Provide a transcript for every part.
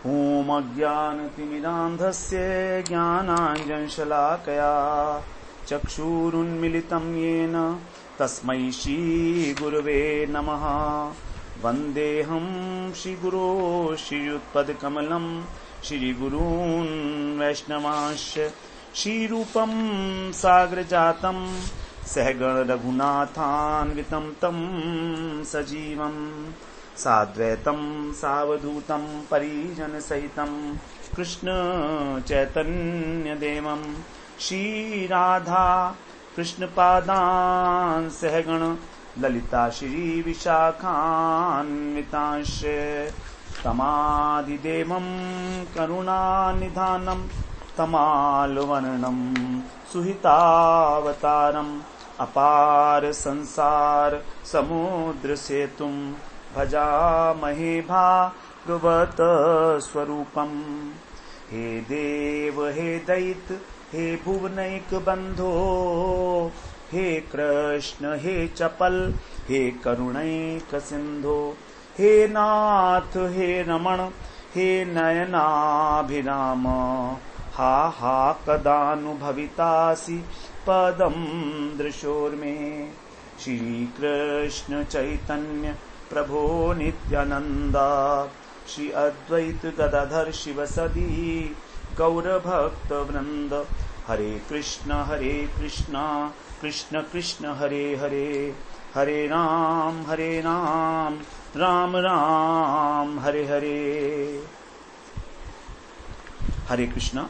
ॐ अज्ञानतिमिरान्धस्य ज्ञानाञ्जनशलाकया चक्षुरुन्मिलितं येन तस्मै श्रीगुरवे नमः। वन्देऽहं श्रीगुरो श्रीयुत्पदकमलं श्रीगुरून् वैष्णवांश्च श्रीरूपं सागरजातं सहगण रघुनाथान्वितं तं सजीवं साद्वैतं सावधूतं परिजनसहितं कृष्ण चैतन्यदेवं श्रीराधा कृष्णपादान् सहगण ललिता श्रीविशाखान्वितांश्च तमादिदेवं करुणानिधानं तमालवर्णं सुहितावतारम् अपार संसार समुद्र सेतुं भजामहे भागवत स्वरूपम्। हे देव हे दैत हे भुवनैक बंधो हे कृष्ण हे चपल हे करुणैक सिंधो हे नाथ हे रमण हे नयनाभिराम हा हा कदानुभवितासि पदं दृशोर्मे। श्री कृष्ण चैतन्य प्रभो नित्यानंद श्री अद्वैत गदाधर शिवसदी गौरभक्त वृंद हरे कृष्ण कृष्ण कृष्ण हरे हरे हरे राम राम राम हरे हरे। हरे कृष्ण।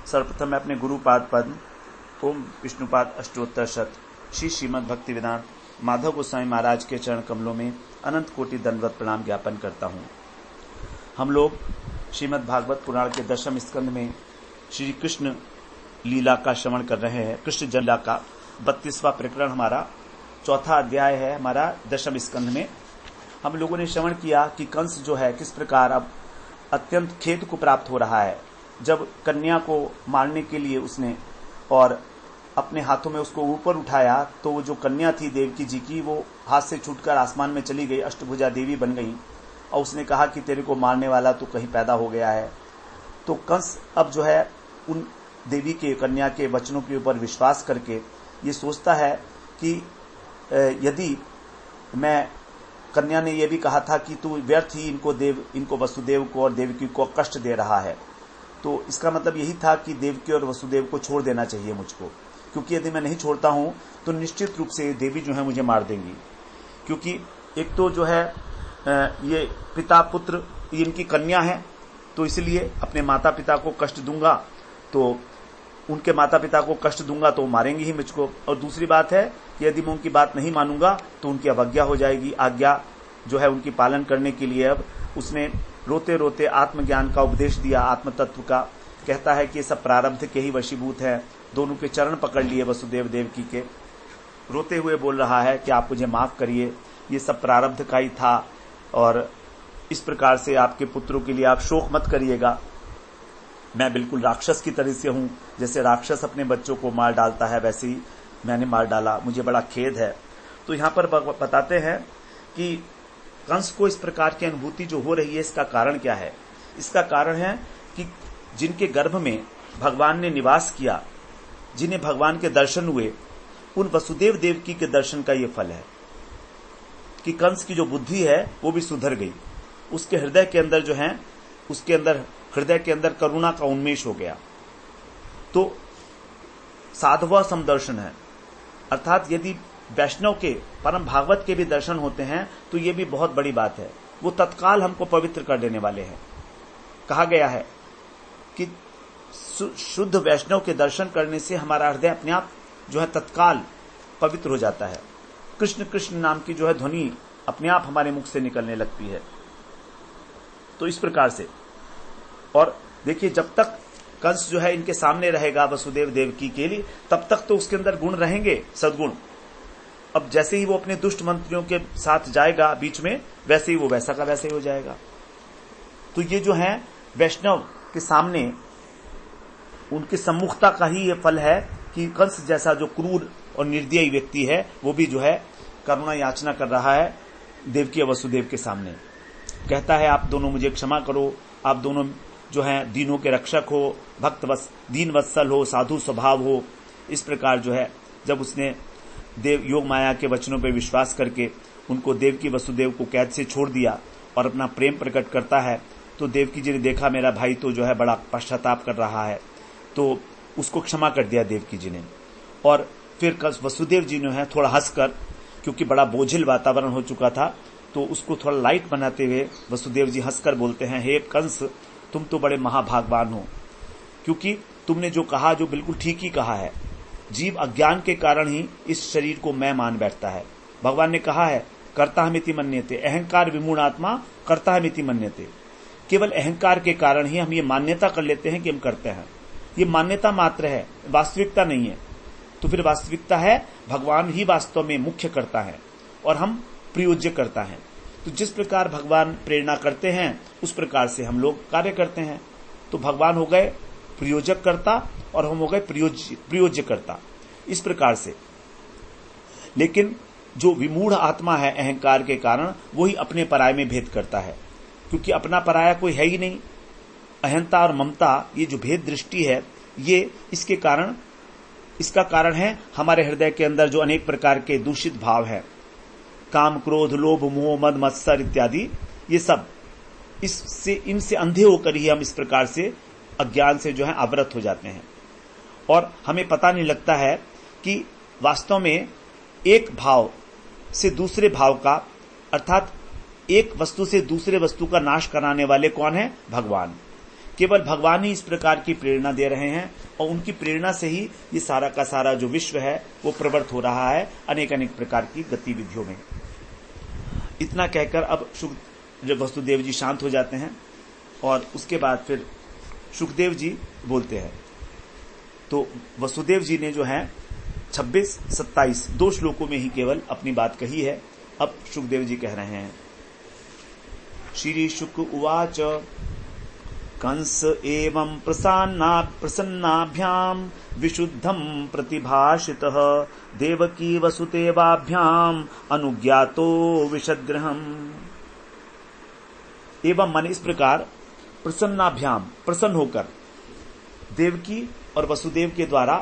सर्वप्रथम मैं अपने गुरुपाद पद ओम विष्णुपाद अष्टोत्तर शत श्री श्रीमद् भक्ति वेदांत माधव गोस्वामी महाराज के चरण कमलों में अनंत कोटि दंडवत प्रणाम ज्ञापन करता हूँ। हम लोग श्रीमद् भागवत पुराण के दशम स्कंद में श्री कृष्ण लीला का श्रवण कर रहे हैं। कृष्ण लीला का 32वां प्रकरण हमारा चौथा अध्याय है। हमारा दशम स्कंद में हम लोगों ने श्रवण किया कि कंस जो है किस प्रकार अब अत्यंत खेद को प्राप्त हो रहा है। जब कन्या को मारने के लिए उसने और अपने हाथों में उसको ऊपर उठाया तो वो जो कन्या थी देवकी जी की वो हाथ से छूटकर आसमान में चली गई, अष्टभुजा देवी बन गई और उसने कहा कि तेरे को मारने वाला तो कहीं पैदा हो गया है। तो कंस अब जो है उन देवी के कन्या के वचनों के ऊपर विश्वास करके ये सोचता है कि यदि मैं कन्या ने यह भी कहा था कि तू व्यर्थ ही इनको वसुदेव को और देवकी को कष्ट दे रहा है, तो इसका मतलब यही था कि देवकी और वसुदेव को छोड़ देना चाहिए मुझको, क्योंकि यदि मैं नहीं छोड़ता हूं तो निश्चित रूप से देवी जो है मुझे मार देंगी। क्योंकि एक तो जो है ये पिता पुत्र इनकी कन्या है तो इसलिए अपने माता पिता को कष्ट दूंगा तो उनके माता पिता को कष्ट दूंगा तो मारेंगे ही मुझको। और दूसरी बात है कि यदि मैं उनकी बात नहीं मानूंगा तो उनकी अवज्ञा हो जाएगी। आज्ञा जो है उनकी पालन करने के लिए अब उसने रोते रोते आत्मज्ञान का उपदेश दिया, आत्म तत्व का। कहता है कि ये सब प्रारब्ध के ही वशीभूत है। दोनों के चरण पकड़ लिए वसुदेव देवकी के, रोते हुए बोल रहा है कि आप मुझे माफ करिए, ये सब प्रारब्ध का ही था और इस प्रकार से आपके पुत्रों के लिए आप शोक मत करिएगा। मैं बिल्कुल राक्षस की तरह से हूं, जैसे राक्षस अपने बच्चों को मार डालता है वैसे ही मैंने मार डाला, मुझे बड़ा खेद है। तो यहां पर बताते हैं कि कंस को इस प्रकार की अनुभूति जो हो रही है इसका कारण क्या है। इसका कारण है कि जिनके गर्भ में भगवान ने निवास किया, जिन्हें भगवान के दर्शन हुए, उन वसुदेव देवकी के दर्शन का ये फल है कि कंस की जो बुद्धि है वो भी सुधर गई। उसके हृदय के अंदर जो है हृदय के अंदर करुणा का उन्मेष हो गया। तो साधवा समदर्शन है, अर्थात यदि वैष्णव के परम भागवत के भी दर्शन होते हैं तो ये भी बहुत बड़ी बात है। वो तत्काल हमको पवित्र कर देने वाले हैं। कहा गया है कि शुद्ध वैष्णव के दर्शन करने से हमारा हृदय अपने आप जो है तत्काल पवित्र हो जाता है। कृष्ण कृष्ण नाम की जो है ध्वनि अपने आप हमारे मुख से निकलने लगती है। तो इस प्रकार से, और देखिए जब तक कंस जो है इनके सामने रहेगा वसुदेव देवकी के लिए, तब तक तो उसके अंदर गुण रहेंगे, सद्गुण। अब जैसे ही वो अपने दुष्ट मंत्रियों के साथ जाएगा बीच में, वैसे ही वो वैसा का वैसे ही हो जाएगा। तो ये जो है वैष्णव के सामने उनकी सम्मुखता का ही ये फल है कि कंस जैसा जो क्रूर और निर्दयी व्यक्ति है वो भी जो है करुणा याचना कर रहा है देवकी और वसुदेव के सामने। कहता है आप दोनों मुझे क्षमा करो, आप दोनों जो हैं दीनों के रक्षक हो, दीन वत्सल हो, साधु स्वभाव हो। इस प्रकार जो है जब उसने देव योग माया के वचनों पर विश्वास करके उनको देवकी वसुदेव को कैद से छोड़ दिया और अपना प्रेम प्रकट करता है, तो देवकी जी ने देखा मेरा भाई तो जो है बड़ा पश्चाताप कर रहा है, तो उसको क्षमा कर दिया देवकी जी ने। और फिर वसुदेव जी ने है थोड़ा हंसकर, क्योंकि बड़ा बोझिल वातावरण हो चुका था, तो उसको थोड़ा लाइट बनाते हुए वसुदेव जी हंसकर बोलते हैं, हे कंस, तुम तो बड़े महाभागवान हो, क्योंकि तुमने जो कहा जो बिल्कुल ठीक ही कहा है। जीव अज्ञान के कारण ही इस शरीर को मैं मान बैठता है। भगवान ने कहा है कर्ता हमिति मन्यते, अहंकार विमूढ़ आत्मा कर्ता हमिति मन्यते। केवल अहंकार के कारण ही हम ये मान्यता कर लेते हैं कि हम करते हैं। ये मान्यता मात्र है, वास्तविकता नहीं है। तो फिर वास्तविकता है भगवान ही वास्तव में मुख्य करता है और हम प्रयोज्य करता है। तो जिस प्रकार भगवान प्रेरणा करते हैं उस प्रकार से हम लोग कार्य करते हैं। तो भगवान हो गए प्रयोजक करता और हम हो गए प्रयोज्य करता, इस प्रकार से। लेकिन जो विमूढ़ आत्मा है अहंकार के कारण, वही अपने पराये में भेद करता है, क्योंकि अपना पराया कोई है ही नहीं। अहंता और ममता, ये जो भेद दृष्टि है, ये इसका कारण है हमारे हृदय के अंदर जो अनेक प्रकार के दूषित भाव है, काम, क्रोध, लोभ, मोह, मद, मत्सर इत्यादि। ये सब इनसे अंधे होकर ही हम इस प्रकार से अज्ञान से जो है आवृत हो जाते हैं और हमें पता नहीं लगता है कि वास्तव में एक भाव से दूसरे भाव का, अर्थात एक वस्तु से दूसरे वस्तु का नाश कराने वाले कौन है? भगवान। केवल भगवान ही इस प्रकार की प्रेरणा दे रहे हैं और उनकी प्रेरणा से ही ये सारा का सारा जो विश्व है वो प्रवृत्त हो रहा है अनेक अनेक प्रकार की गतिविधियों में। इतना कहकर अब वसुदेव जी शांत हो जाते हैं और उसके बाद फिर सुखदेव जी बोलते हैं। तो वसुदेव जी ने जो है 26-27 दो श्लोकों में ही केवल अपनी बात कही है। अब सुखदेव जी कह रहे हैं, श्री शुक उवाच कंस एवं प्रसन्नाभ्याम विशुद्धम प्रतिभाषितः देवकी वसुदेवाभ्याम अनुज्ञातो विशदग्रहम्। एवं माने इस प्रकार प्रसन्नाभ्याम, प्रसन्न होकर देवकी और वसुदेव के द्वारा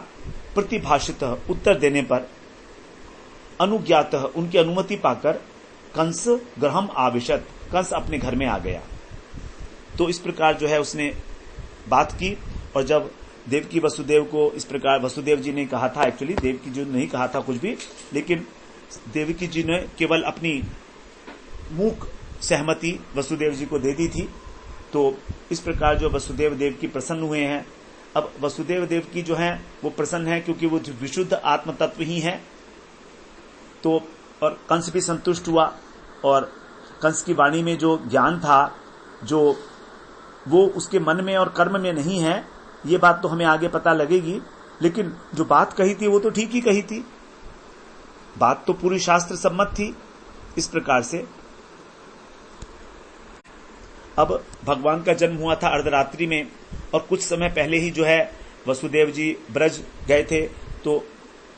प्रतिभाषित उत्तर देने पर अनुज्ञात उनकी अनुमति पाकर कंस गृहम आविशत, कंस अपने घर में आ गया। तो इस प्रकार जो है उसने बात की और जब देवकी वसुदेव को इस प्रकार वसुदेव जी ने कहा था, एक्चुअली देवकी जी ने नहीं कहा था कुछ भी, लेकिन देवकी जी ने केवल अपनी मूक सहमति वसुदेव जी को दे दी थी। तो इस प्रकार जो वसुदेव देव की प्रसन्न हुए हैं। अब वसुदेव देव की जो है वो प्रसन्न है क्योंकि वो विशुद्ध आत्म तत्व ही है। तो और कंस भी संतुष्ट हुआ और कंस की वाणी में जो ज्ञान था जो वो उसके मन में और कर्म में नहीं है, ये बात तो हमें आगे पता लगेगी, लेकिन जो बात कही थी वो तो ठीक ही कही थी, बात तो पूरी शास्त्र सम्मत थी। इस प्रकार से अब भगवान का जन्म हुआ था अर्धरात्रि में और कुछ समय पहले ही जो है वसुदेव जी ब्रज गए थे, तो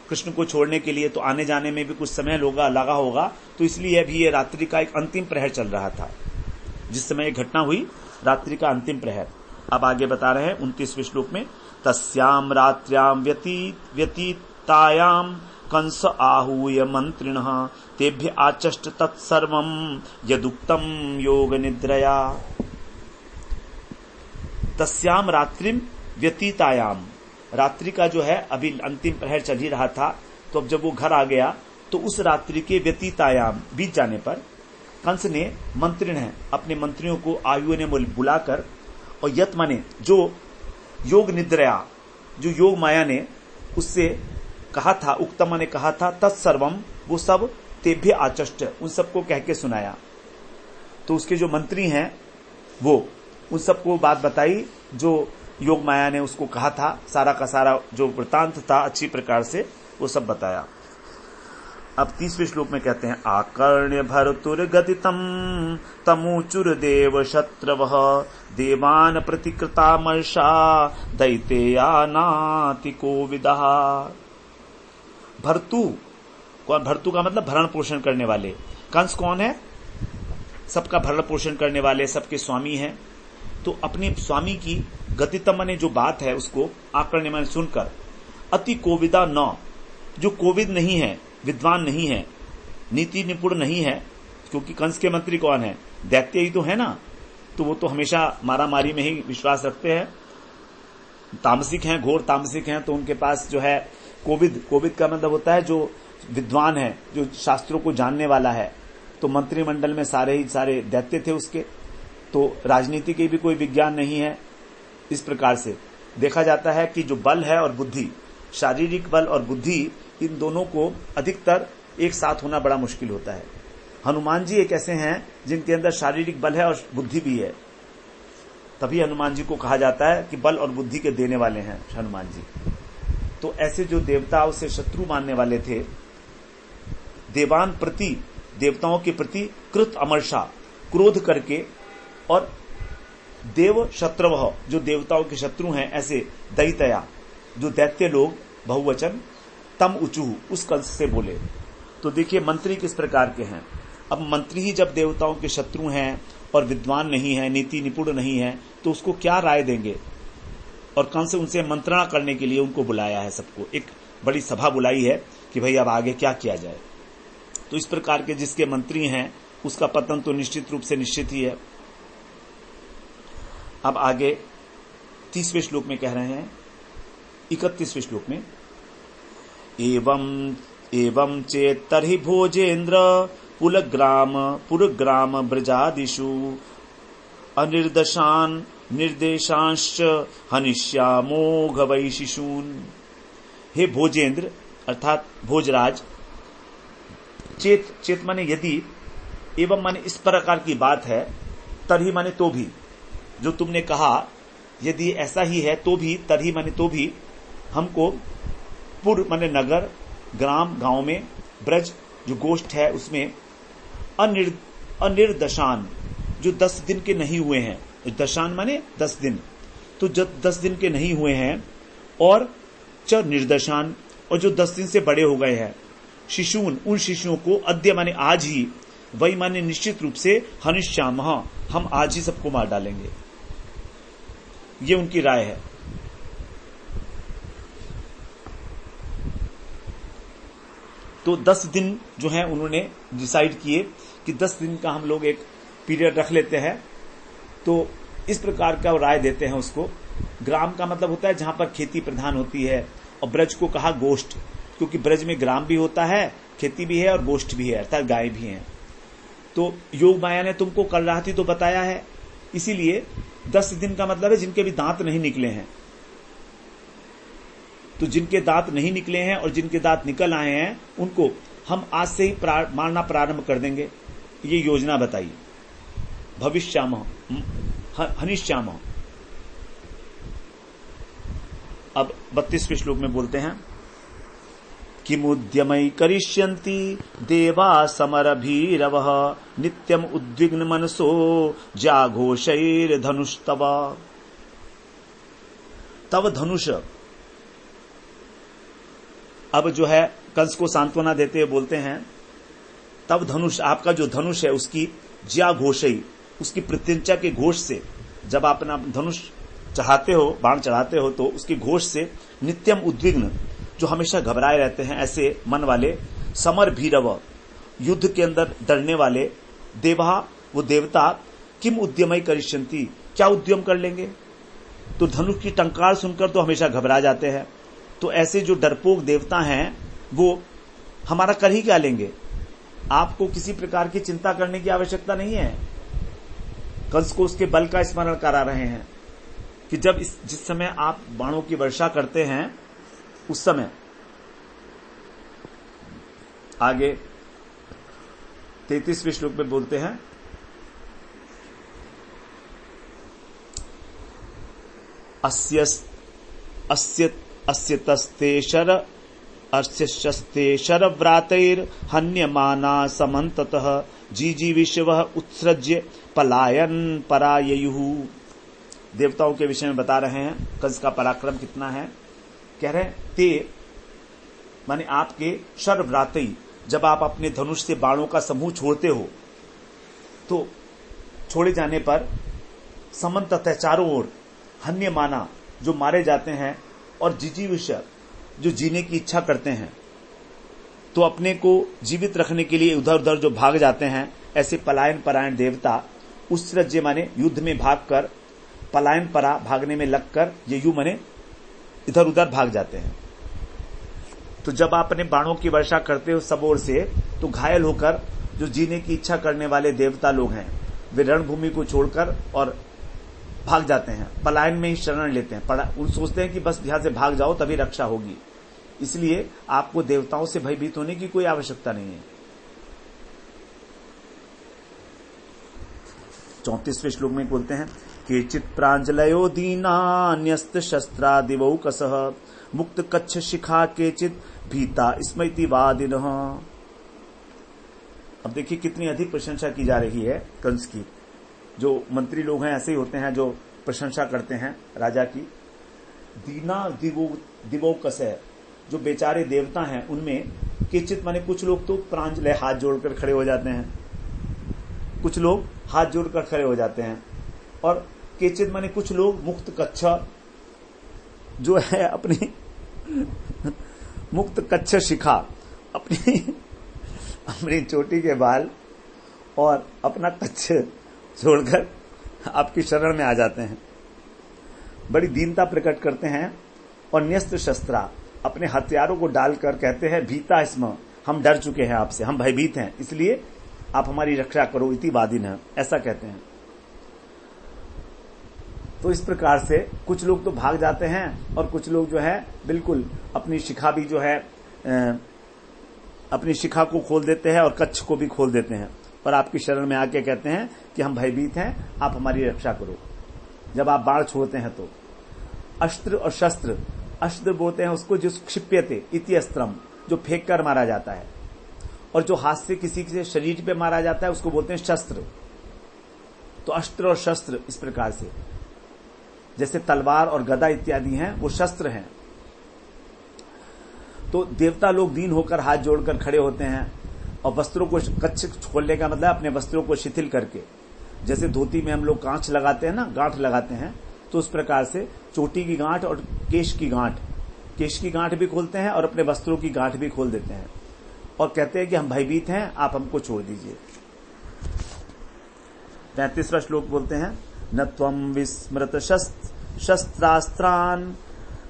कृष्ण को छोड़ने के लिए तो आने जाने में भी कुछ समय लगा होगा, तो इसलिए अभी ये रात्रि का एक अंतिम प्रहर चल रहा था जिस समय ये घटना हुई, रात्रि का अंतिम प्रहर। अब आगे बता रहे हैं 29वें श्लोक में, तस्याम रात्र्याम व्यतीतायाम कंस आहूय मंत्रिणः तेभ्य आचष्ट तत्सर्वं यदुक्तम योग निद्रया। तस्याम रात्रिम व्यतीतायाम, रात्रि का जो है अभी अंतिम प्रहर चल ही रहा था, तो अब जब वो घर आ गया तो उस रात्रि के व्यतीतायाम बीत जाने पर कंस ने मंत्रिण है अपने मंत्रियों को आयु ने बुलाकर और यत माने जो योग निद्रया, जो योग माया ने उससे कहा था, उक्तम ने कहा था, तत्सर्वम, वो सब तेभ्य आचष्ट, उन सबको कह के सुनाया। तो उसके जो मंत्री हैं वो उन सबको बात बताई जो योग माया ने उसको कहा था, सारा का सारा जो वृतांत था अच्छी प्रकार से वो सब बताया। अब 30वें श्लोक में कहते हैं, आकर्ण्य भर्तुर्गदितम तमुचुर देव शत्रवः देवान प्रतिकृता मर्षा दैतेया नाति कोविदः। भर्तु कौन? भर्तु का मतलब भरण पोषण करने वाले। कंस कौन है? सबका भरण पोषण करने वाले, सबके स्वामी हैं। तो अपने स्वामी की गतितम ने जो बात है उसको आकर्ण्य मन सुनकर अति कोविदा न, जो कोविद नहीं है, विद्वान नहीं है, नीति निपुण नहीं है, क्योंकि कंस के मंत्री कौन है, दैत्य ही तो है ना, तो वो तो हमेशा मारामारी में ही विश्वास रखते हैं, तामसिक हैं, घोर तामसिक हैं, तो उनके पास जो है कोविद का मतलब होता है जो विद्वान है, जो शास्त्रों को जानने वाला है। तो मंत्रिमंडल में सारे ही सारे दैत्य थे उसके, तो राजनीति के भी कोई विज्ञान नहीं है। इस प्रकार से देखा जाता है कि जो बल है और बुद्धि, शारीरिक बल और बुद्धि, इन दोनों को अधिकतर एक साथ होना बड़ा मुश्किल होता है। हनुमान जी एक ऐसे हैं जिनके अंदर शारीरिक बल है और बुद्धि भी है, तभी हनुमान जी को कहा जाता है कि बल और बुद्धि के देने वाले हैं हनुमान जी। तो ऐसे जो देवताओं से शत्रु मानने वाले थे, देवताओं के प्रति कृत अमर्षा, क्रोध करके, और देव शत्रवः, जो देवताओं के शत्रु हैं, ऐसे दैतया, जो दैत्य लोग, बहुवचन, तम उचुहु, उस कंस से बोले। तो देखिए मंत्री किस प्रकार के हैं। अब मंत्री ही जब देवताओं के शत्रु हैं और विद्वान नहीं है, नीति निपुण नहीं है, तो उसको क्या राय देंगे। और कंस उनसे मंत्रणा करने के लिए उनको बुलाया है, सबको एक बड़ी सभा बुलाई है कि भाई अब आगे क्या किया जाए। तो इस प्रकार के जिसके मंत्री हैं उसका पतन तो निश्चित रूप से निश्चित ही है। अब आगे 30वें श्लोक में कह रहे हैं, 31वें श्लोक में, एवं चेत तर्हि भोजेन्द्र पुरग्राम ब्रजादिषु अनिर्दशान निर्देशांश्च हनिष्यामो गवैशिशून। हे भोजेंद्र अर्थात भोजराज, चेत माने यदि, एवं माने इस प्रकार की बात है, तरही माने तो भी, जो तुमने कहा यदि ऐसा ही है तो भी, तरही माने तो भी, हमको पुर माने नगर, ग्राम गांव में, ब्रज जो गोष्ठ है उसमें, अनिर्दशान जो 10 दिन के नहीं हुए हैं, दशान माने 10 दिन, तो जब 10 दिन के नहीं हुए हैं, और च निर्दशान, और जो 10 दिन से बड़े हो गए हैं, शिशून उन शिशुओं को, अद्य माने आज ही, वही माने निश्चित रूप से, हनिष्याम हम आज ही सबको मार डालेंगे। ये उनकी राय है। तो 10 दिन जो है उन्होंने डिसाइड किए कि 10 दिन का हम लोग एक पीरियड रख लेते हैं। तो इस प्रकार का राय देते हैं उसको। ग्राम का मतलब होता है जहां पर खेती प्रधान होती है, और ब्रज को कहा गोष्ठ, क्योंकि ब्रज में ग्राम भी होता है, खेती भी है और गोष्ठ भी है, अर्थात गाय भी है। तो योग माया ने तुमको कल रात ही तो बताया है, इसीलिए 10 दिन का मतलब है जिनके भी दांत नहीं निकले हैं। तो जिनके दांत नहीं निकले हैं और जिनके दांत निकल आए हैं, उनको हम आज से ही मारना प्रारंभ कर देंगे। ये योजना बताई। भविष्याम हनिष्याम। अब 32वें श्लोक में बोलते हैं, किमुद्यमै करिष्यन्ति देवा समरभीरवः नित्यम उद्विग्न मनसो जाघोषैर्धनुस्तव। तब धनुष, अब जो है कंस को सांत्वना देते हुए बोलते हैं, तब धनुष, आपका जो धनुष है उसकी ज्या घोषई, उसकी प्रत्यंचा के घोष से, जब आप अपना धनुष चढ़ाते हो, बाण चढ़ाते हो, तो उसकी घोष से नित्यम उद्विग्न, जो हमेशा घबराए रहते हैं ऐसे मन वाले, समर भीरव, युद्ध के अंदर डरने वाले, देवा वो देवता, किम उद्यमई करिष्यन्ति, क्या उद्यम कर लेंगे। तो धनुष की टंकार सुनकर तो हमेशा घबरा जाते हैं। तो ऐसे जो डरपोक देवता हैं वो हमारा कर ही क्या लेंगे। आपको किसी प्रकार की चिंता करने की आवश्यकता नहीं है। कंस को उसके बल का स्मरण करा रहे हैं कि जब जिस समय आप बाणों की वर्षा करते हैं उस समय, आगे 33वें श्लोक में बोलते हैं, अस्य तस्ते शरव्रातैर हन्यमाना समन्ततः जीजी विश्वः उत्सृज्य पलायन पराययुः। देवताओं के विषय में बता रहे हैं कंस का पराक्रम कितना है। कह रहे हैं ते माने आपके शरव्रातै, जब आप अपने धनुष से बाणों का समूह छोड़ते हो, तो छोड़े जाने पर समन्ततः चारों ओर हन्य माना, जो मारे जाते हैं, और जिजीविष, जो जीने की इच्छा करते हैं, तो अपने को जीवित रखने के लिए उधर उधर जो भाग जाते हैं, ऐसे पलायन परायण देवता उत्सृज्य माने युद्ध में भागकर, पलायन परा भागने में लगकर, ये यू माने इधर उधर भाग जाते हैं। तो जब आप अपने बाणों की वर्षा करते हो सब ओर से, तो घायल होकर जो जीने की इच्छा करने वाले देवता लोग हैं, वे रणभूमि को छोड़कर और भाग जाते हैं, पलायन में ही शरण लेते हैं। उन सोचते हैं कि बस यहां से भाग जाओ तभी रक्षा होगी। इसलिए आपको देवताओं से भयभीत होने की कोई आवश्यकता नहीं है। 34वें श्लोक में बोलते हैं कि चित्रांजलयो दीनान्यस्त शस्त्रा दिवौकसः मुक्त कच्छ शिखा केचित भीता स्मृति वादिनः। अब देखिए कितनी अधिक प्रशंसा की जा रही है कंस की। जो मंत्री लोग हैं ऐसे ही होते हैं जो प्रशंसा करते हैं राजा की। दीना दिवौकस है, जो बेचारे देवता हैं, उनमें किंचित माने कुछ लोग तो प्रांजलय हाथ जोड़कर खड़े हो जाते हैं, कुछ लोग हाथ जोड़कर खड़े हो जाते हैं, और केचित माने कुछ लोग मुक्त कच्छ, जो है अपनी मुक्त कच्छ शिखा, अपनी चोटी के बाल और अपना कच्छ छोड़कर आपकी शरण में आ जाते हैं, बड़ी दीनता प्रकट करते हैं। और न्यस्त शस्त्रा, अपने हथियारों को डालकर कहते हैं भीता स्म, हम डर चुके हैं आपसे, हम भयभीत हैं, इसलिए आप हमारी रक्षा करो, इति वादिन, ऐसा कहते हैं। तो इस प्रकार से कुछ लोग तो भाग जाते हैं और कुछ लोग जो है बिल्कुल अपनी शिखा भी जो है अपनी शिखा को खोल देते हैं और कच्छ को भी खोल देते हैं, और आपकी शरण में आके कहते हैं कि हम भयभीत हैं, आप हमारी रक्षा करो। जब आप बाण छोड़ते हैं तो अस्त्र और शस्त्र, अस्त्र बोलते हैं उसको जो क्षिप्यते इति अस्त्रम, जो फेंक कर मारा जाता है, और जो हाथ से किसी के शरीर पे मारा जाता है उसको बोलते हैं शस्त्र। तो अस्त्र और शस्त्र इस प्रकार से, जैसे तलवार और गदा इत्यादि हैं, वो शस्त्र हैं। तो देवता लोग दीन होकर हाथ जोड़कर खड़े होते हैं, और वस्त्रों को कच्छ खोलने का मतलब अपने वस्त्रों को शिथिल करके, जैसे धोती में हम लोग कांच लगाते हैं ना, गांठ लगाते हैं, तो उस प्रकार से चोटी की गांठ और केश की गांठ भी खोलते हैं और अपने वस्त्रों की गांठ भी खोल देते हैं, और कहते हैं कि हम भयभीत हैं, आप हमको छोड़ दीजिए। 35वां श्लोक बोलते हैं न त्वं विस्मृत शस्त्रास्त्रान्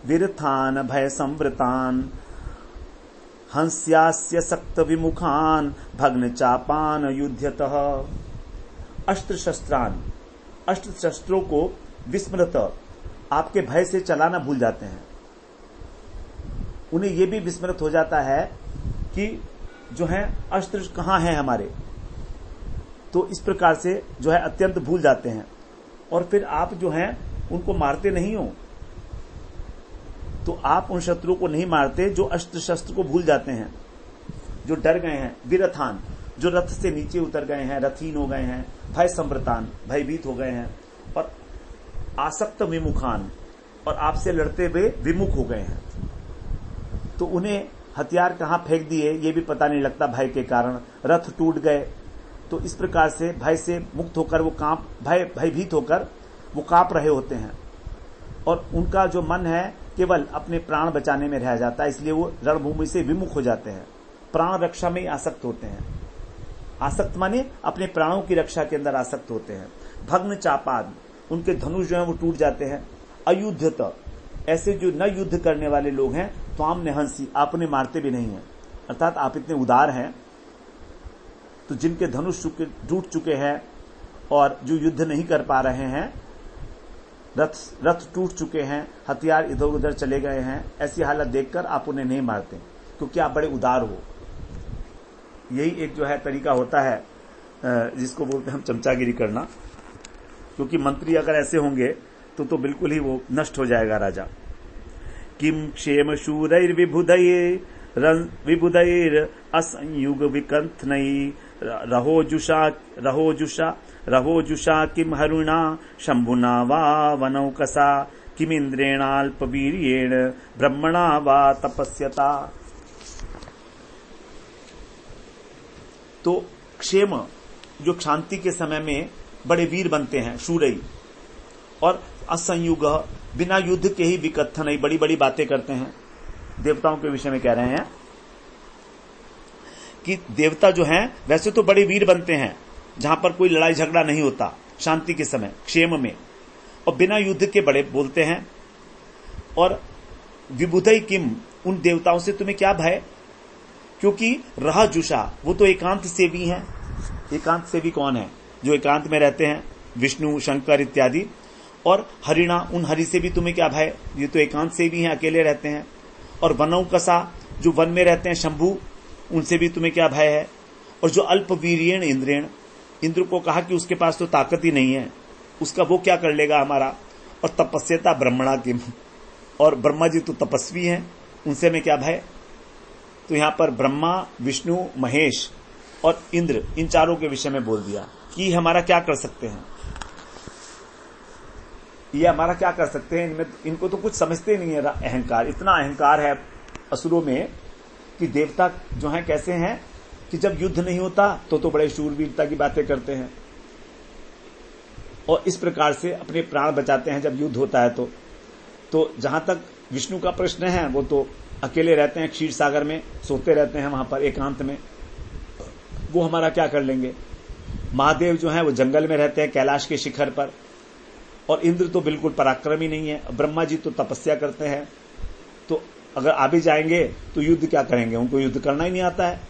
विरथान भय संवृतान हंस्यास्य सक्त विमुखान भग्न चापान युध्यतः। अस्त्र शस्त्रों को विस्मृत, आपके भय से चलाना भूल जाते हैं। उन्हें यह भी विस्मृत हो जाता है कि जो है अस्त्र कहां है हमारे, तो इस प्रकार से जो है अत्यंत भूल जाते हैं, और फिर आप जो हैं उनको मारते नहीं हो, तो आप उन शत्रु को नहीं मारते जो अस्त्र शस्त्र को भूल जाते हैं, जो डर गए हैं। विरथान, जो रथ से नीचे उतर गए हैं, रथहीन हो गए हैं। भय संवृतान, भयभीत हो गए हैं। और आसक्त विमुखान, और आपसे लड़ते हुए विमुख हो गए हैं, तो उन्हें हथियार कहां फेंक दिए ये भी पता नहीं लगता भय के कारण। रथ टूट गए, तो इस प्रकार से भय से मुक्त होकर वो भयभीत होकर वो कांप रहे होते हैं, और उनका जो मन है केवल अपने प्राण बचाने में रह जाता है, इसलिए वो रणभूमि से विमुख हो जाते हैं, प्राण रक्षा में ही आसक्त होते हैं। आसक्त माने अपने प्राणों की रक्षा के अंदर आसक्त होते हैं। भग्न चापाद, उनके धनुष जो है वो टूट जाते हैं। अयुद्धत, ऐसे जो न युद्ध करने वाले लोग हैं, तो आमने हंसी, आप उन्हें मारते भी नहीं हैं, अर्थात आप इतने उदार हैं। तो जिनके धनुष टूट चुके हैं और जो युद्ध नहीं कर पा रहे हैं, रथ टूट चुके हैं, हथियार इधर उधर चले गए हैं, ऐसी हालत देखकर आप उन्हें नहीं मारते, क्योंकि आप बड़े उदार हो। यही एक जो है तरीका होता है जिसको बोलते हैं हम चमचागिरी करना, क्योंकि मंत्री अगर ऐसे होंगे तो बिल्कुल ही वो नष्ट हो जाएगा राजा। किम क्षेम शूरैर विबुधैर असंयुग विकंथनई रहो जुषा किम हरुणा शंभुना वा वनौकसा किमिंद्रेणाल्पवीर्येण ब्रह्मणा वा तपस्यता। तो क्षेम, जो शांति के समय में बड़े वीर बनते हैं, शूरई, और असंयुग, बिना युद्ध के ही विकथन, बड़ी बड़ी बातें करते हैं। देवताओं के विषय में कह रहे हैं कि देवता जो हैं वैसे तो बड़े वीर बनते हैं जहां पर कोई लड़ाई झगड़ा नहीं होता, शांति के समय, क्षेम में, और बिना युद्ध के बड़े बोलते हैं। और विबुधई किम, उन देवताओं से तुम्हें क्या भय, क्योंकि रह जुषा, वो तो एकांत सेवी हैं। एकांत सेवी कौन है? जो एकांत में रहते हैं, विष्णु, शंकर इत्यादि। और हरिणा, उन हरि से भी तुम्हें क्या भय, ये तो एकांत सेवी हैं, अकेले रहते हैं। और वनौकसा, जो वन में रहते हैं, शंभु, उनसे भी तुम्हें क्या भय है। और जो अल्प वीर्येण इंद्रेण, इंद्र को कहा कि उसके पास तो ताकत ही नहीं है, उसका वो क्या कर लेगा हमारा। और तपस्यता ब्रह्मणा किम, और ब्रह्मा जी तो तपस्वी हैं, उनसे में क्या भय। तो यहां पर ब्रह्मा, विष्णु, महेश और इंद्र, इन चारों के विषय में बोल दिया कि हमारा क्या कर सकते हैं, ये हमारा क्या कर सकते हैं। इनमें इनको तो कुछ समझते नहीं है। अहंकार, इतना अहंकार है असुरों में कि देवता जो हैं कैसे हैं कि जब युद्ध नहीं होता तो बड़े शूरवीरता की बातें करते हैं, और इस प्रकार से अपने प्राण बचाते हैं जब युद्ध होता है। तो जहां तक विष्णु का प्रश्न है, वो तो अकेले रहते हैं, क्षीर सागर में सोते रहते हैं, वहां पर एकांत में, वो हमारा क्या कर लेंगे। महादेव जो हैं वो जंगल में रहते हैं, कैलाश के शिखर पर। और इंद्र तो बिल्कुल पराक्रमी नहीं है। ब्रह्मा जी तो तपस्या करते हैं, तो अगर आ भी जाएंगे तो युद्ध क्या करेंगे, उनको युद्ध करना ही नहीं आता है।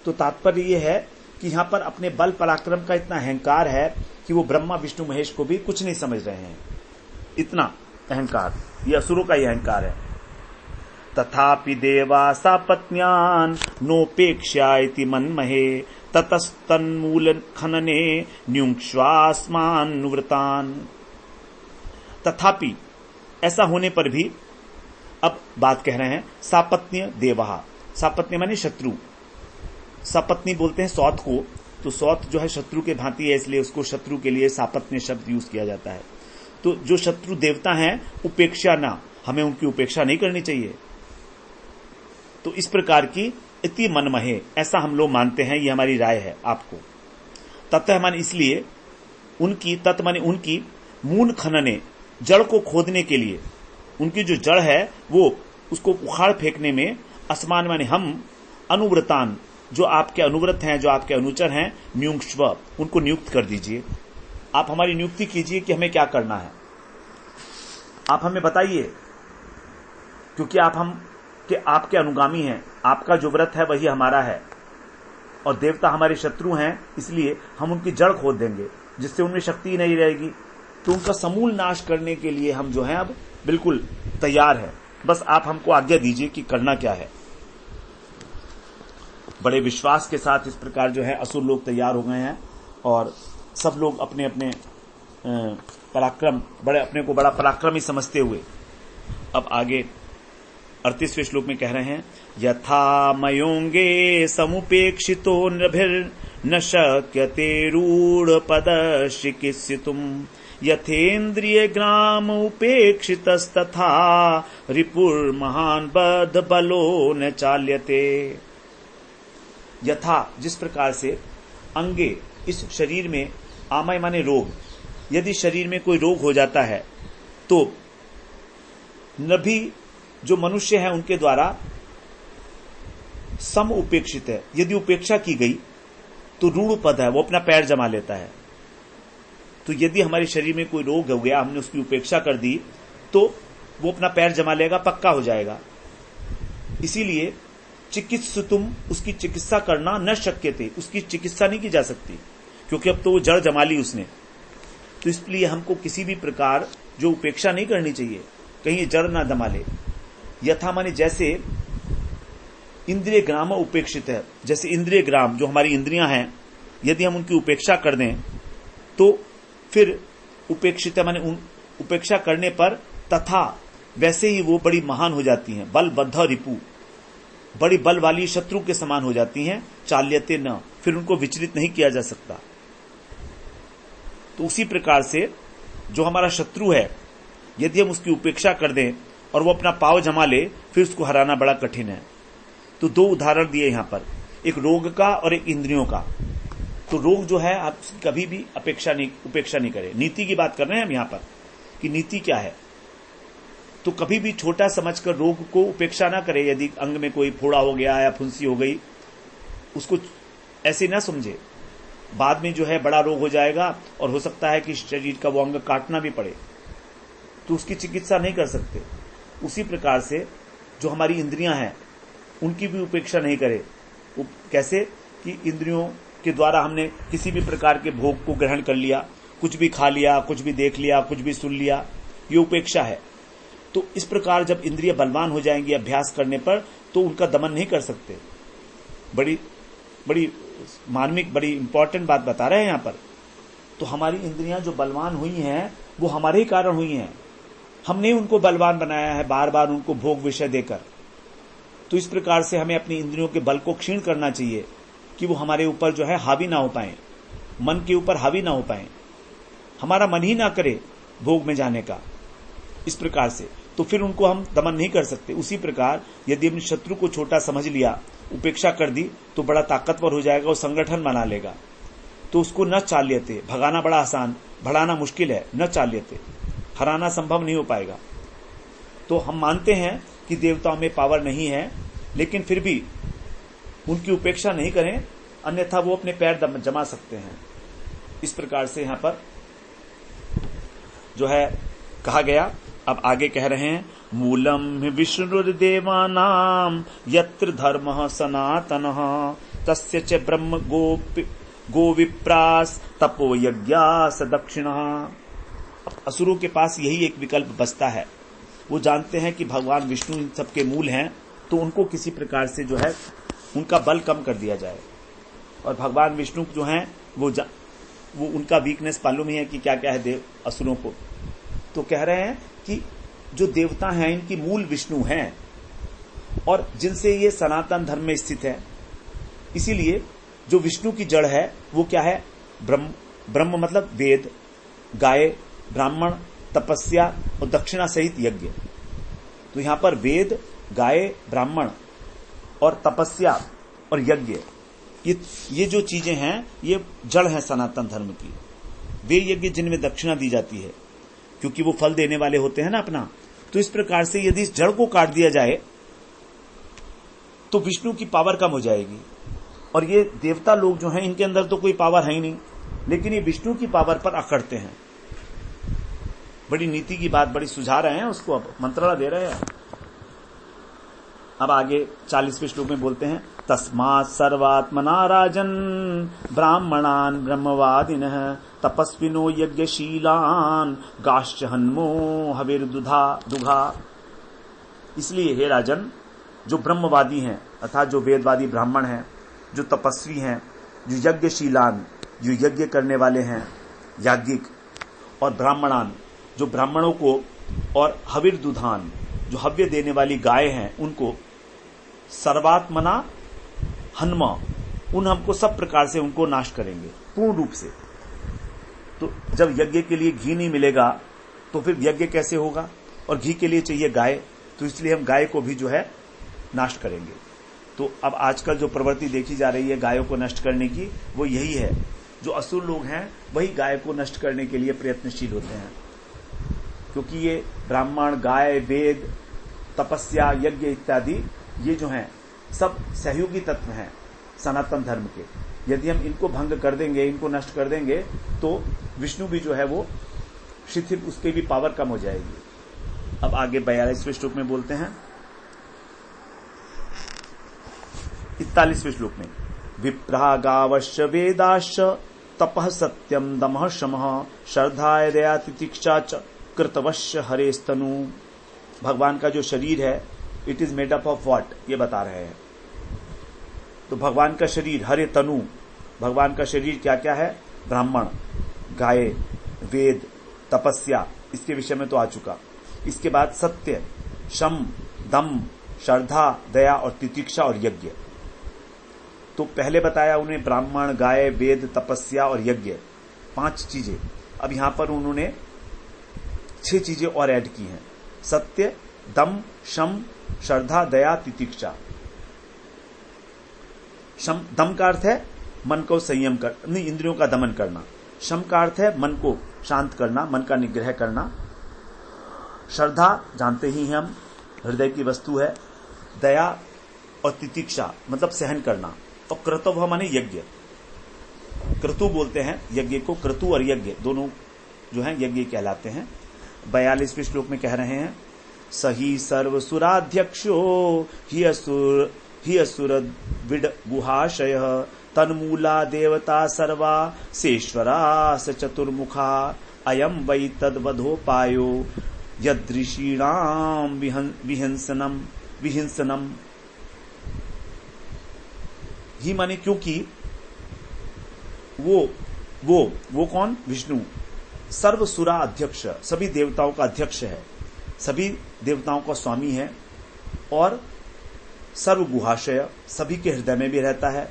तो तात्पर्य ये है कि यहां पर अपने बल पराक्रम का इतना अहंकार है कि वो ब्रह्मा, विष्णु, महेश को भी कुछ नहीं समझ रहे हैं। इतना अहंकार, ये असुरों का ही अहंकार है। तथापि देवा सापत्न्यान नोपेक्षा इति मन्महे ततस्तन्मूल खनने न्युंक्ष्वास्मान नुव्रतान। तथापि, ऐसा होने पर भी, अब बात कह रहे हैं सापत्न्य देवा। सापत्न्य माने शत्रु, सापत्नी बोलते हैं सौत को। तो सौत जो है शत्रु के भांति है, इसलिए उसको शत्रु के लिए सापत्न्य शब्द यूज किया जाता है। तो जो शत्रु देवता हैं, उपेक्षा ना, हमें उनकी उपेक्षा नहीं करनी चाहिए। तो इस प्रकार की इति मनमहे, ऐसा हम लोग मानते हैं, ये हमारी राय है आपको। ततः माने इसलिए, उनकी, तत् माने उनकी, मून खनने, जड़ को खोदने के लिए, उनकी जो जड़ है वो उसको उखाड़ फेंकने में, असमान माने हम, अनुव्रतान, जो आपके अनुव्रत हैं, जो आपके अनुचर हैं, न्युंक्ष्व, उनको नियुक्त कर दीजिए। आप हमारी नियुक्ति कीजिए कि हमें क्या करना है, आप हमें बताइए, क्योंकि आपके अनुगामी हैं, आपका जो व्रत है वही हमारा है, और देवता हमारे शत्रु हैं, इसलिए हम उनकी जड़ खोद देंगे, जिससे उनमें शक्ति नहीं रहेगी। तो उनका समूल नाश करने के लिए हम जो हैं अब बिल्कुल तैयार हैं। बस आप हमको आज्ञा दीजिए कि करना क्या है। बड़े विश्वास के साथ इस प्रकार जो है असुर लोग तैयार हो गए हैं, और सब लोग अपने अपने पराक्रम, अपने को बड़ा पराक्रमी समझते हुए अब आगे 38वें श्लोक में कह रहे हैं, यथा मयोंगे समुपेक्षितो नृभिर्न शक्यते रूढ़ पदश्चिकित्सितुम् यथेन्द्रिय ग्राम उपेक्षितस्तथा रिपुर्महान बद्ध बलो न चाल्यते। यथा, जिस प्रकार से, अंगे, इस शरीर में, आमय माने रोग, यदि शरीर में कोई रोग हो जाता है तो नभी, जो मनुष्य है, उनके द्वारा सम उपेक्षित है। यदि उपेक्षा की गई तो रूढ़ पद है, वो अपना पैर जमा लेता है। तो यदि हमारे शरीर में कोई रोग हो गया, हमने उसकी उपेक्षा कर दी, तो वो अपना पैर जमा लेगा, पक्का हो जाएगा। इसीलिए चिकित्सुतुम, उसकी चिकित्सा करना न शक्य थे, उसकी चिकित्सा नहीं की जा सकती, क्योंकि अब तो वो जड़ जमा ली उसने। तो इसलिए हमको किसी भी प्रकार जो उपेक्षा नहीं करनी चाहिए, कहीं जड़ ना जमा ले। यथा माने जैसे, इंद्रिय ग्राम उपेक्षित है, जैसे इंद्रिय ग्राम, जो हमारी इंद्रियां हैं, यदि हम उनकी उपेक्षा कर दें तो फिर उपेक्षित माने उपेक्षा करने पर, तथा वैसे ही वो बड़ी महान हो जाती हैं, बल बद्ध रिपु, बड़ी बल वाली शत्रु के समान हो जाती हैं, चाल्यते न, फिर उनको विचलित नहीं किया जा सकता। तो उसी प्रकार से जो हमारा शत्रु है, यदि हम उसकी उपेक्षा कर दें और वो अपना पांव जमा ले, फिर उसको हराना बड़ा कठिन है। तो दो उदाहरण दिए यहां पर, एक रोग का और एक इंद्रियों का। तो रोग जो है, आप उसकी कभी भी उपेक्षा नहीं करें। नीति की बात कर रहे हैं हम यहां पर कि नीति क्या है। तो कभी भी छोटा समझकर रोग को उपेक्षा ना करे। यदि अंग में कोई फोड़ा हो गया या फुंसी हो गई, उसको ऐसे ना समझे। बाद में जो है बड़ा रोग हो जाएगा और हो सकता है कि शरीर का वो अंग काटना भी पड़े, तो उसकी चिकित्सा नहीं कर सकते। उसी प्रकार से जो हमारी इंद्रियां हैं उनकी भी उपेक्षा नहीं करे। कैसे कि इंद्रियों के द्वारा हमने किसी भी प्रकार के भोग को ग्रहण कर लिया, कुछ भी खा लिया, कुछ भी देख लिया, कुछ भी सुन लिया, ये उपेक्षा है। तो इस प्रकार जब इंद्रिय बलवान हो जाएंगी अभ्यास करने पर, तो उनका दमन नहीं कर सकते। बड़ी बड़ी मार्मिक, बड़ी इंपॉर्टेंट बात बता रहे हैं यहां पर। तो हमारी इंद्रियां जो बलवान हुई हैं वो हमारे ही कारण हुई हैं। हमने उनको बलवान बनाया है बार बार उनको भोग विषय देकर। तो इस प्रकार से हमें अपनी इंद्रियों के बल को क्षीण करना चाहिए कि वो हमारे ऊपर जो है हावी ना हो पाए, मन के ऊपर हावी ना हो पाए, हमारा मन ही ना करे भोग में जाने का। इस प्रकार से तो फिर उनको हम दमन नहीं कर सकते। उसी प्रकार यदि हमने शत्रु को छोटा समझ लिया, उपेक्षा कर दी, तो बड़ा ताकतवर हो जाएगा, वो संगठन बना लेगा। तो उसको न चाल्यते, भगाना बड़ा आसान, भड़ाना मुश्किल है। न चाल्यते, हराना संभव नहीं हो पाएगा। तो हम मानते हैं कि देवताओं में पावर नहीं है, लेकिन फिर भी उनकी उपेक्षा नहीं करें, अन्यथा वो अपने पैर जमा सकते हैं। इस प्रकार से यहां पर जो है कहा गया। अब आगे कह रहे हैं, मूलम विष्णुर्देवानां यत्र धर्मः सनातनः तस्य च ब्रह्म गोविप्रास तपो यज्ञास दक्षिणः। असुरों के पास यही एक विकल्प बचता है। वो जानते हैं कि भगवान विष्णु इन सबके मूल हैं, तो उनको किसी प्रकार से जो है उनका बल कम कर दिया जाए। और भगवान विष्णु जो हैं वो उनका वीकनेस मालूम ही है कि क्या क्या है देव असुरों को। तो कह रहे हैं कि जो देवता हैं इनकी मूल विष्णु हैं और जिनसे ये सनातन धर्म में स्थित है। इसीलिए जो विष्णु की जड़ है वो क्या है? ब्रह्म मतलब वेद, गाय, ब्राह्मण, तपस्या और दक्षिणा सहित यज्ञ। तो यहां पर वेद, गाय, ब्राह्मण और तपस्या और यज्ञ, ये जो चीजें हैं ये जड़ है सनातन धर्म की। वे यज्ञ जिनमें दक्षिणा दी जाती है, क्योंकि वो फल देने वाले होते हैं ना अपना। तो इस प्रकार से यदि इस जड़ को काट दिया जाए तो विष्णु की पावर कम हो जाएगी। और ये देवता लोग जो हैं इनके अंदर तो कोई पावर है ही नहीं, लेकिन ये विष्णु की पावर पर अकड़ते हैं। बड़ी नीति की बात बड़ी सुझा रहे हैं, उसको अब मंत्रणा दे रहे हैं। अब आगे 40वें श्लोक में बोलते हैं, तस्मात् सर्वात्मना राजन ब्राह्मणान ब्रह्मवादिनः तपस्विनो यज्ञशीलान गाश्च हन्मो हविर्दुघा। इसलिए हे राजन, जो ब्रह्मवादी हैं अर्थात जो वेदवादी ब्राह्मण हैं, जो तपस्वी हैं, जो यज्ञशीलान, जो यज्ञ करने वाले हैं, याज्ञिक, और ब्राह्मणान, जो ब्राह्मणों को, और हविर्दुधान, जो हव्य देने वाली गाय हैं उनको, सर्वात्मना हन्म, उन हमको सब प्रकार से उनको नाश करेंगे पूर्ण रूप से। तो जब यज्ञ के लिए घी नहीं मिलेगा तो फिर यज्ञ कैसे होगा? और घी के लिए चाहिए गाय, तो इसलिए हम गाय को भी जो है नाश करेंगे। तो अब आजकल जो प्रवृत्ति देखी जा रही है गायों को नष्ट करने की, वो यही है। जो असुर लोग हैं वही गाय को नष्ट करने के लिए प्रयत्नशील होते हैं, क्योंकि ये ब्राह्मण, गाय, वेद, तपस्या, यज्ञ इत्यादि ये जो हैं सब सहयोगी तत्व हैं सनातन धर्म के। यदि हम इनको भंग कर देंगे, इनको नष्ट कर देंगे, तो विष्णु भी जो है वो शिथिल, उसकी भी पावर कम हो जाएगी। अब आगे 42वें श्लोक में बोलते हैं, 41वें श्लोक में, विप्रागावश्च वेदाश्च तपः सत्यम दमः शमः श्रद्धा दया तितिक्षा च कृतवश्य हरेस्तनु। भगवान का जो शरीर है it is made up of what, ये बता रहे हैं। तो भगवान का शरीर हरे तनु, भगवान का शरीर क्या क्या है? ब्राह्मण, गाय, वेद, तपस्या, इसके विषय में तो आ चुका। इसके बाद सत्य, शम, दम, श्रद्धा, दया और तितिक्षा और यज्ञ। तो पहले बताया उन्हें ब्राह्मण, गाय, वेद, तपस्या और यज्ञ, 5 चीजें। अब यहां पर उन्होंने 6 चीजें और ऐड की हैं, सत्य, दम, शम, श्रद्धा, दया, तितिक्षा। शम, दम का अर्थ है मन को संयम कर, नहीं, इंद्रियों का दमन करना। शम का अर्थ है मन को शांत करना, मन का निग्रह करना। श्रद्धा जानते ही हैं हम, हृदय की वस्तु है। दया और तितिक्षा मतलब सहन करना। और क्रतुव माने यज्ञ, क्रतु बोलते हैं यज्ञ को, क्रतु और यज्ञ दोनों जो हैं यज्ञ कहलाते हैं। 42वें श्लोक में कह रहे हैं, सही सर्वसुराध्यक्षो हि असुर विड गुहाशय तन्मूला देवता सर्वा सेश्वरा स चतुर्मुखा अयम वै तद्वधोपायो यदृषीणाम विहिंसनम। ही माने क्योंकि वो कौन? विष्णु सर्वसुरा अध्यक्ष, सभी देवताओं का अध्यक्ष है, सभी देवताओं का स्वामी है, और सर्वगुहाशय सभी के हृदय में भी रहता है,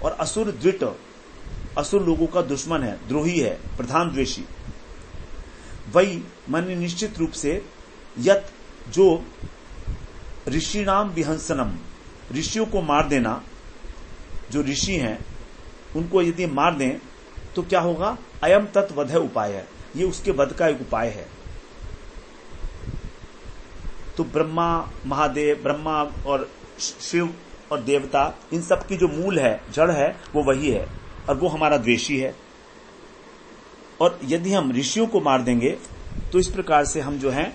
और असुर द्विट असुर लोगों का दुश्मन है, द्रोही है, प्रधान द्वेषी। वही मन निश्चित रूप से यत जो ऋषिणाम विहंसनम, ऋषियों को मार देना, जो ऋषि हैं उनको यदि मार दें तो क्या होगा? अयम तत्वध उपाय है, ये उसके वध का एक उपाय है। तो ब्रह्मा महादेव, ब्रह्मा और शिव और देवता, इन सब की जो मूल है, जड़ है, वो वही है, और वो हमारा द्वेषी है। और यदि हम ऋषियों को मार देंगे तो इस प्रकार से हम जो हैं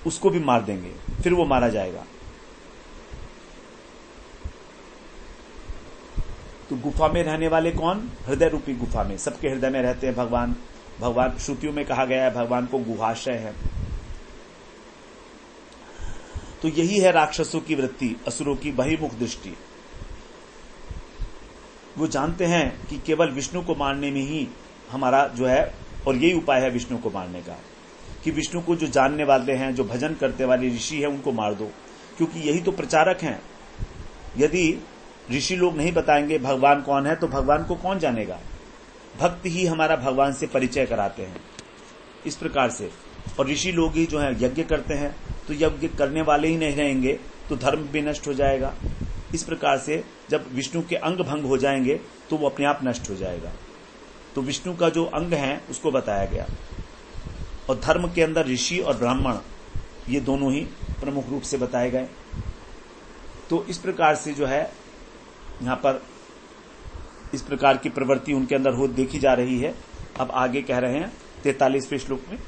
उसको भी मार देंगे, फिर वो मारा जाएगा। तो गुफा में रहने वाले कौन? हृदय रूपी गुफा में, सबके हृदय में रहते हैं भगवान। भगवान श्रुतियों में कहा गया है भगवान को गुहाशय है। तो यही है राक्षसों की वृत्ति, असुरों की बहिर्मुख दृष्टि। वो जानते हैं कि केवल विष्णु को मारने में ही हमारा जो है, और यही उपाय है विष्णु को मारने का, कि विष्णु को जो जानने वाले हैं, जो भजन करते वाले ऋषि हैं, उनको मार दो, क्योंकि यही तो प्रचारक हैं। यदि ऋषि लोग नहीं बताएंगे भगवान कौन है तो भगवान को कौन जानेगा? भक्त ही हमारा भगवान से परिचय कराते हैं इस प्रकार से। और ऋषि लोग ही जो है यज्ञ करते हैं, तो यज्ञ करने वाले ही नहीं रहेंगे तो धर्म भी नष्ट हो जाएगा। इस प्रकार से जब विष्णु के अंग भंग हो जाएंगे तो वो अपने आप नष्ट हो जाएगा। तो विष्णु का जो अंग है उसको बताया गया। और धर्म के अंदर ऋषि और ब्राह्मण ये दोनों ही प्रमुख रूप से बताए गए। तो इस प्रकार से जो है यहाँ पर इस प्रकार की प्रवृत्ति उनके अंदर हो देखी जा रही है। अब आगे कह रहे हैं 43वें श्लोक में,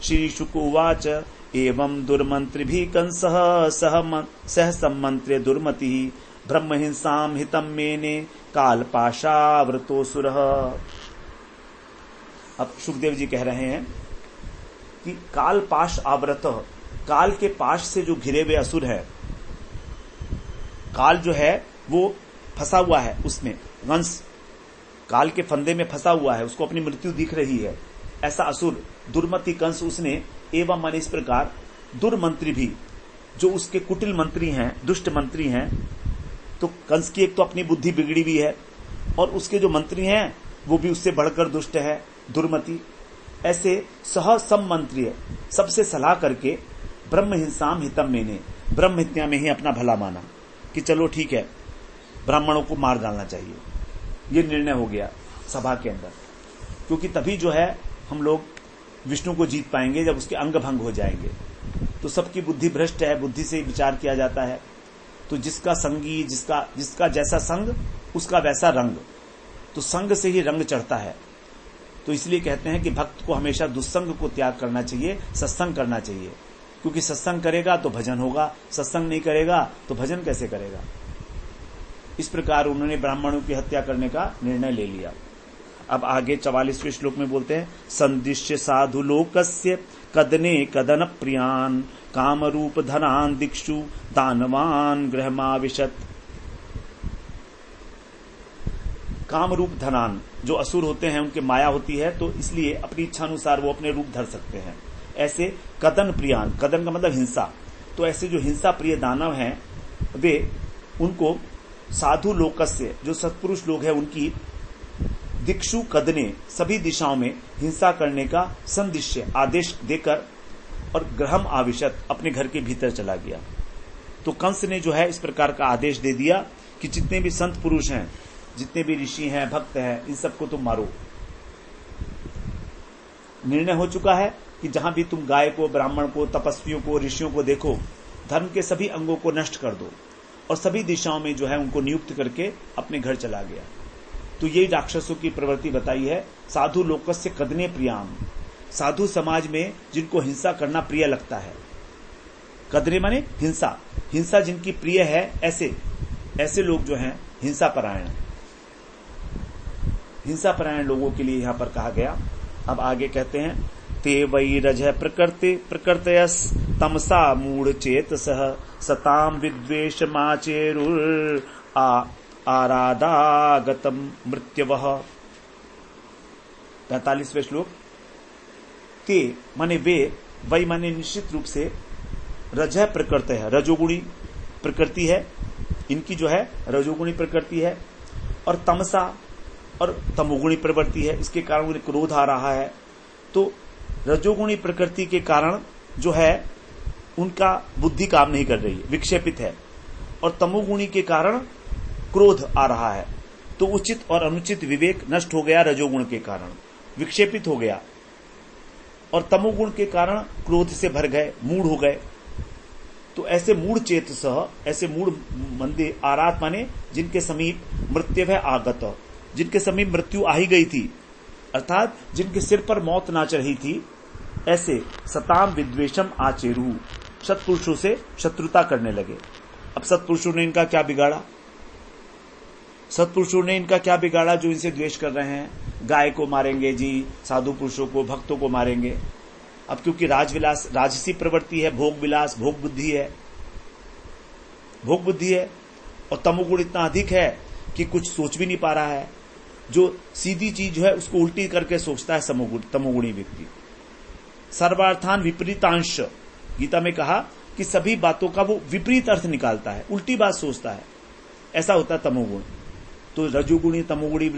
श्री शुक उवाच एवं दुर्मंत्रिभिः कंसः सह सम्मंत्र्य दुर्मति ब्रह्महिंसाम हितम मेने कालपाशावृतोऽसुरः। अब सुखदेव जी कह रहे हैं कि कालपाश आवृत, काल के पाश से जो घिरे हुए असुर है, काल जो है वो फंसा हुआ है, उसमें कंस काल के फंदे में फंसा हुआ है, उसको अपनी मृत्यु दिख रही है, ऐसा असुर दुर्मति कंस उसने एवं माने इस प्रकार दुर्मंत्री भी, जो उसके कुटिल मंत्री हैं, दुष्ट मंत्री हैं। तो कंस की एक तो अपनी बुद्धि बिगड़ी हुई है, और उसके जो मंत्री हैं वो भी उससे बढ़कर दुष्ट है, दुर्मति। ऐसे सह सम्मंत्री है, सबसे सलाह करके ब्रह्म हिंसाम हितम मेने, ब्रह्म हत्या में ही अपना भला माना कि चलो ठीक है ब्राह्मणों को मार डालना चाहिए। ये निर्णय हो गया सभा के अंदर, क्योंकि तभी जो है हम लोग विष्णु को जीत पाएंगे जब उसके अंग भंग हो जाएंगे। तो सबकी बुद्धि भ्रष्ट है, बुद्धि से विचार किया जाता है। तो जिसका संगी, जिसका जैसा संग उसका वैसा रंग, तो संग से ही रंग चढ़ता है। तो इसलिए कहते हैं कि भक्त को हमेशा दुस्संग को त्याग करना चाहिए, सत्संग करना चाहिए, क्योंकि सत्संग करेगा तो भजन होगा, सत्संग नहीं करेगा तो भजन कैसे करेगा। इस प्रकार उन्होंने ब्राह्मणों की हत्या करने का निर्णय ले लिया। अब आगे 44वें श्लोक में बोलते हैं, संदिश्य साधु लोकस्य कदने कदन प्रियान काम रूप धनान दिक्षु दानवान गृहमाविशत। काम रूप धनान, जो असुर होते हैं उनके माया होती है, तो इसलिए अपनी इच्छा अनुसार वो अपने रूप धर सकते हैं। ऐसे कदन प्रियान, कदन का मतलब हिंसा, तो ऐसे जो हिंसा प्रिय दानव हैं वे, उनको साधु लोकस्य, जो सत्पुरुष लोग हैं, उनकी दिक्षु कदने, सभी दिशाओं में हिंसा करने का संदिश्य आदेश देकर और ग्रहम आविशत, अपने घर के भीतर चला गया। तो कंस ने जो है इस प्रकार का आदेश दे दिया कि जितने भी संत पुरुष हैं, जितने भी ऋषि हैं, भक्त हैं, इन सबको तुम मारो। निर्णय हो चुका है कि जहां भी तुम गाय को, ब्राह्मण को, तपस्वियों को, ऋषियों को देखो, धर्म के सभी अंगों को नष्ट कर दो, और सभी दिशाओं में जो है उनको नियुक्त करके अपने घर चला गया। तो यही राक्षसों की प्रवृत्ति बताई है। साधु लोकस्य कदने प्रियाम, साधु समाज में जिनको हिंसा करना प्रिय लगता है, कदरे माने हिंसा, हिंसा जिनकी प्रिय है, ऐसे लोग जो हैं हिंसा परायण लोगों के लिए यहां पर कहा गया। अब आगे कहते हैं, ते वै रजः प्रकृतयस तमसा मूढ़ चेतसः सताम विद्वेषमाचेरुर आरादागतम मृत्युवः। 45वें श्लोक। ते माने वे, वै माने निश्चित रूप से, रजः प्रकृति है, रजोगुणी प्रकृति है, इनकी जो है रजोगुणी प्रकृति है, और तमसा और तमोगुणी प्रवृत्ति है, इसके कारण उन्हें क्रोध आ रहा है। तो रजोगुणी प्रकृति के कारण जो है उनका बुद्धि काम नहीं कर रही है, विक्षेपित है, और तमोगुणी के कारण क्रोध आ रहा है। तो उचित और अनुचित विवेक नष्ट हो गया, रजोगुण के कारण विक्षेपित हो गया, और तमोगुण के कारण क्रोध से भर गए, मूढ़ हो गए। तो ऐसे मूढ़ चेतसः, ऐसे मूढ़ मंदे, आरात माने जिनके समीप मृत्यु है आगत, जिनके समीप मृत्यु आ ही गई थी, अर्थात जिनके सिर पर मौत नाच रही थी, ऐसे सताम विद्वेषम आचेरु, सत्पुरुषों से शत्रुता करने लगे। अब सत्पुरुषों ने इनका क्या बिगाड़ा? सत्पुरुषों ने इनका क्या बिगाड़ा जो इनसे द्वेष कर रहे हैं? गाय को मारेंगे जी, साधु पुरुषों को, भक्तों को मारेंगे। अब क्योंकि राजविलास, राजसी प्रवृत्ति है, भोग विलास, भोग बुद्धि है, और तमोगुण इतना अधिक है कि कुछ सोच भी नहीं पा रहा है। जो सीधी चीज है उसको उल्टी करके सोचता है तमोगुणी व्यक्ति। सर्वार्थान विपरीतांश, गीता में कहा कि सभी बातों का वो विपरीत अर्थ निकालता है, उल्टी बात सोचता है, ऐसा होता है तमोगुण। तो रजोगुणी तमोगुणी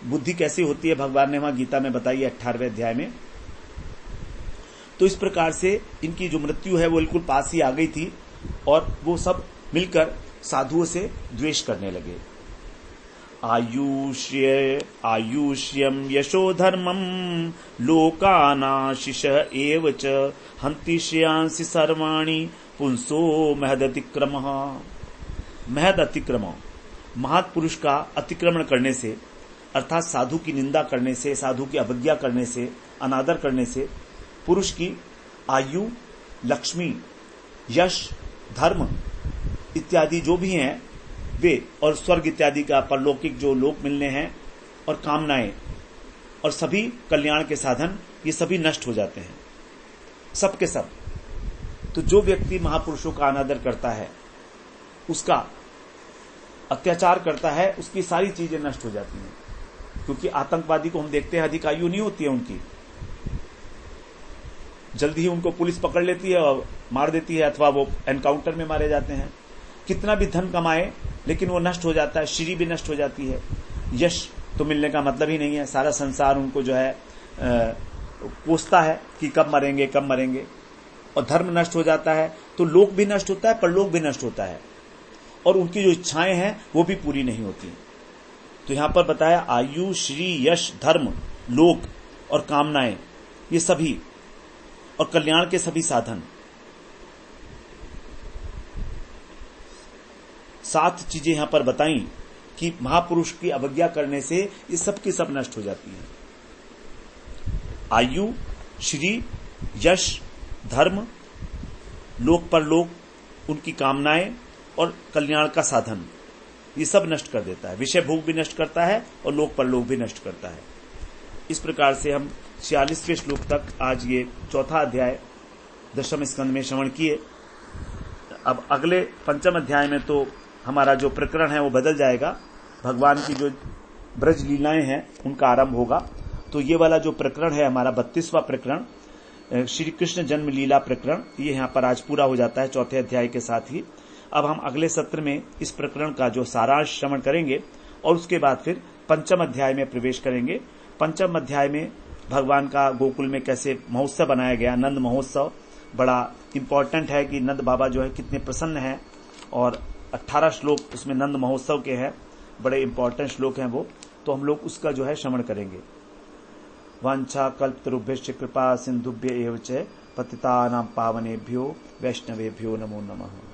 बुद्धि कैसे होती है, भगवान ने वहां गीता में बताई है 18वें अध्याय में। तो इस प्रकार से इनकी जो मृत्यु है वो बिल्कुल पास ही आ गई थी, और वो सब मिलकर साधुओं से द्वेष करने लगे। आयुष्यम यशो धर्मम लोकानाशिष एव च हंतिष्यांसि सर्वाणि पुंसो महदतिक्रमः। महदतिक्रम, महापुरुष का अतिक्रमण करने से, अर्थात साधु की निंदा करने से, साधु की अवज्ञा करने से, अनादर करने से पुरुष की आयु, लक्ष्मी, यश, धर्म इत्यादि जो भी हैं वे, और स्वर्ग इत्यादि का परलौकिक जो लोक मिलने हैं, और कामनाएं, और सभी कल्याण के साधन, ये सभी नष्ट हो जाते हैं, सब के सब। तो जो व्यक्ति महापुरुषों का अनादर करता है, उसका अत्याचार करता है, उसकी सारी चीजें नष्ट हो जाती हैं। क्योंकि आतंकवादी को हम देखते हैं अधिक आयु नहीं होती है उनकी, जल्दी ही उनको पुलिस पकड़ लेती है और मार देती है, अथवा वो एनकाउंटर में मारे जाते हैं। कितना भी धन कमाए लेकिन वो नष्ट हो जाता है, श्री भी नष्ट हो जाती है, यश तो मिलने का मतलब ही नहीं है। सारा संसार उनको जो है कोसता है कि कब मरेंगे कब मरेंगे, और धर्म नष्ट हो जाता है तो लोक भी नष्ट होता है, परलोक भी नष्ट होता है, और उनकी जो इच्छाएं हैं वो भी पूरी नहीं होती। तो यहां पर बताया आयु, श्री, यश, धर्म, लोक और कामनाएं, ये सभी, और कल्याण के सभी साधन, 7 चीजें यहां पर बताई कि महापुरुष की अवज्ञा करने से ये सब की सब नष्ट हो जाती हैं। आयु, श्री, यश, धर्म, लोक परलोक, उनकी कामनाएं और कल्याण का साधन, ये सब नष्ट कर देता है। विषय भोग भी नष्ट करता है और लोक परलोक भी नष्ट करता है। इस प्रकार से हम 46वें श्लोक तक आज ये 4था अध्याय 10वें स्कंद में श्रवण किए। अब अगले 5वें अध्याय में तो हमारा जो प्रकरण है वो बदल जाएगा, भगवान की जो ब्रज लीलाएं हैं उनका आरंभ होगा। तो ये वाला जो प्रकरण है हमारा 32वां प्रकरण, श्री कृष्ण जन्म लीला प्रकरण, ये यहाँ पर आज पूरा हो जाता है 4थे अध्याय के साथ ही। अब हम अगले सत्र में इस प्रकरण का जो सारांश श्रवण करेंगे और उसके बाद फिर 5वें अध्याय में प्रवेश करेंगे। 5वें अध्याय में भगवान का गोकुल में कैसे महोत्सव बनाया गया, नंद महोत्सव, बड़ा इंपॉर्टेंट है कि नंद बाबा जो है कितने प्रसन्न हैं, और 18 श्लोक उसमें नंद महोत्सव के हैं, बड़े इंपॉर्टेंट श्लोक हैं वो, तो हम लोग उसका जो है श्रवण करेंगे। वाञ्छा कल्पतरुभ्यश्च कृपा सिन्धुभ्य एव च पतितानां पावनेभ्यो वैष्णवेभ्यो नमो नमः।